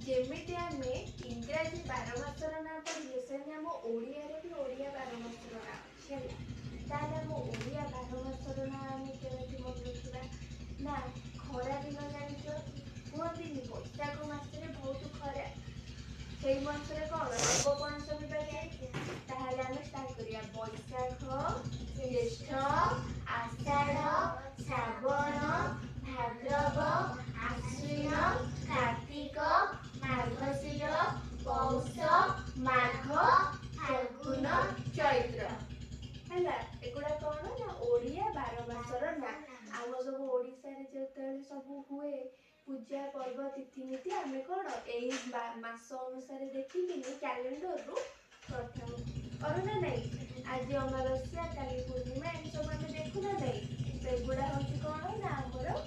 जेमिति आमे इंग्राजी 12 मासर ना पढ़िले सेने आम ओडिया रे भी ओडिया 12 मासर ना अछि ताले आम ओडिया 12 मासर ना आमे केमिति मन रखिबा ना खरा दिन जानिछो कुहंतिनि बैशाख मासरे बहुत खरा सेई मासरे कोन देव पणस भी बाजे ताहाले आमे स्टार्ट करिया बैशाख ज्येष्ठ आषाढ़ श्रावण भाद्रव आश्विन कार्तिक मार्गशीर पौष माघ फाल्गुन चैत्र हैला एगुड़ा कौन ना ओडिया 12 मासर ना आम सब ओडिसा रे जेतेले सब हुए पूजा पर्व तिथिमिति आमे कौन एई मास अनुसार देखिकिनी कैलेंडर रु करथाउ करू ना नहीं आज अमावास्या काली पूर्णिमा एम सब आमे देखु ना नहीं सेगुड़ा होची कौन ना हमरो